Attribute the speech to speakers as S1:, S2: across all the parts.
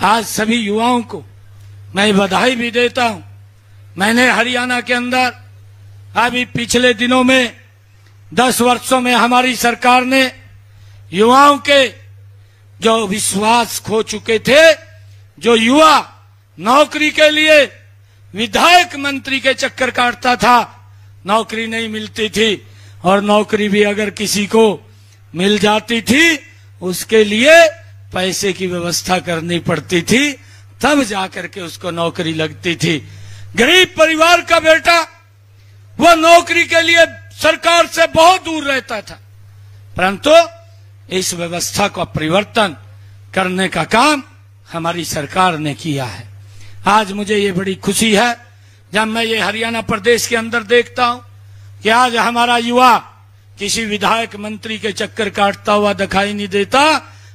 S1: आज सभी युवाओं को मैं बधाई भी देता हूं। मैंने हरियाणा के अंदर अभी पिछले दिनों में 10 वर्षों में हमारी सरकार ने युवाओं के जो विश्वास खो चुके थे, जो युवा नौकरी के लिए विधायक मंत्री के चक्कर काटता था, नौकरी नहीं मिलती थी, और नौकरी भी अगर किसी को मिल जाती थी उसके लिए पैसे की व्यवस्था करनी पड़ती थी, तब जाकर के उसको नौकरी लगती थी। गरीब परिवार का बेटा वह नौकरी के लिए सरकार से बहुत दूर रहता था, परंतु इस व्यवस्था का परिवर्तन करने का काम हमारी सरकार ने किया है। आज मुझे ये बड़ी खुशी है जब मैं ये हरियाणा प्रदेश के अंदर देखता हूं कि आज हमारा युवा किसी विधायक मंत्री के चक्कर काटता हुआ दिखाई नहीं देता।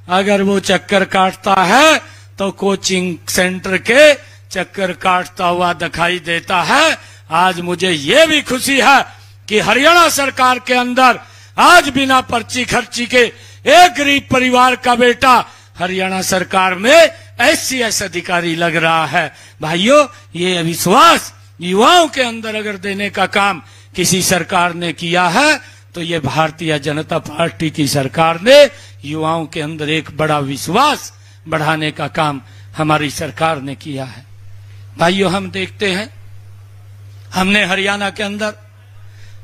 S1: अगर वो चक्कर काटता है तो कोचिंग सेंटर के चक्कर काटता हुआ दिखाई देता है। आज मुझे ये भी खुशी है कि हरियाणा सरकार के अंदर आज बिना पर्ची खर्ची के एक गरीब परिवार का बेटा हरियाणा सरकार में SCS अधिकारी लग रहा है। भाइयों, ये अविश्वास युवाओं के अंदर अगर देने का काम किसी सरकार ने किया है तो ये भारतीय जनता पार्टी की सरकार ने युवाओं के अंदर एक बड़ा विश्वास बढ़ाने का काम हमारी सरकार ने किया है। भाइयों, हम देखते हैं हमने हरियाणा के अंदर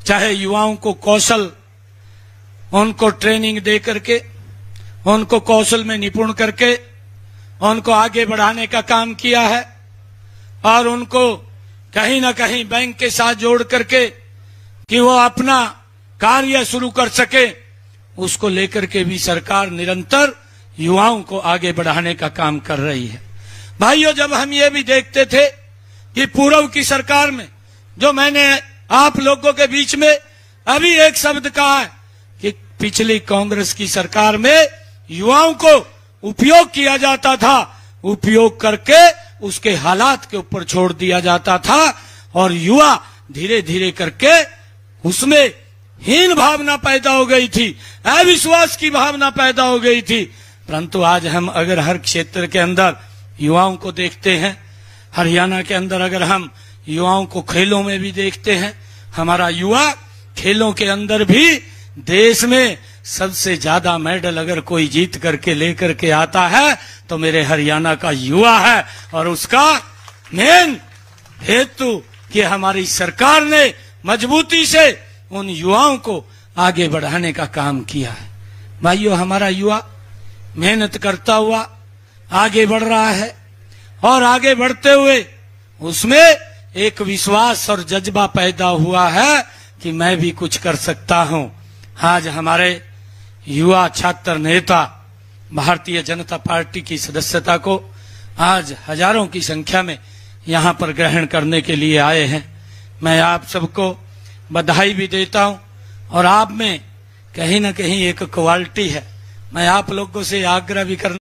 S1: चाहे युवाओं को कौशल, उनको ट्रेनिंग दे करके, उनको कौशल में निपुण करके उनको आगे बढ़ाने का काम किया है, और उनको कहीं ना कहीं बैंक के साथ जोड़ करके कि वो अपना कार्य शुरू कर सके, उसको लेकर के भी सरकार निरंतर युवाओं को आगे बढ़ाने का काम कर रही है। भाइयों, जब हम ये भी देखते थे कि पूर्व की सरकार में, जो मैंने आप लोगों के बीच में अभी एक शब्द कहा है कि पिछली कांग्रेस की सरकार में युवाओं को उपयोग किया जाता था, उपयोग करके उसके हालात के ऊपर छोड़ दिया जाता था, और युवा धीरे धीरे करके उसमें हीन भावना पैदा हो गई थी, अविश्वास की भावना पैदा हो गई थी। परंतु आज हम अगर हर क्षेत्र के अंदर युवाओं को देखते हैं, हरियाणा के अंदर अगर हम युवाओं को खेलों में भी देखते हैं, हमारा युवा खेलों के अंदर भी देश में सबसे ज्यादा मेडल अगर कोई जीत करके लेकर के आता है तो मेरे हरियाणा का युवा है, और उसका मेन हेतु कि हमारी सरकार ने मजबूती से उन युवाओं को आगे बढ़ाने का काम किया है। भाइयों, हमारा युवा मेहनत करता हुआ आगे बढ़ रहा है, और आगे बढ़ते हुए उसमें एक विश्वास और जज्बा पैदा हुआ है कि मैं भी कुछ कर सकता हूं। आज हमारे युवा छात्र नेता भारतीय जनता पार्टी की सदस्यता को आज हजारों की संख्या में यहां पर ग्रहण करने के लिए आए हैं। मैं आप सबको बधाई भी देता हूं, और आप में कहीं ना कहीं एक क्वालिटी है। मैं आप लोगों से आग्रह भी करना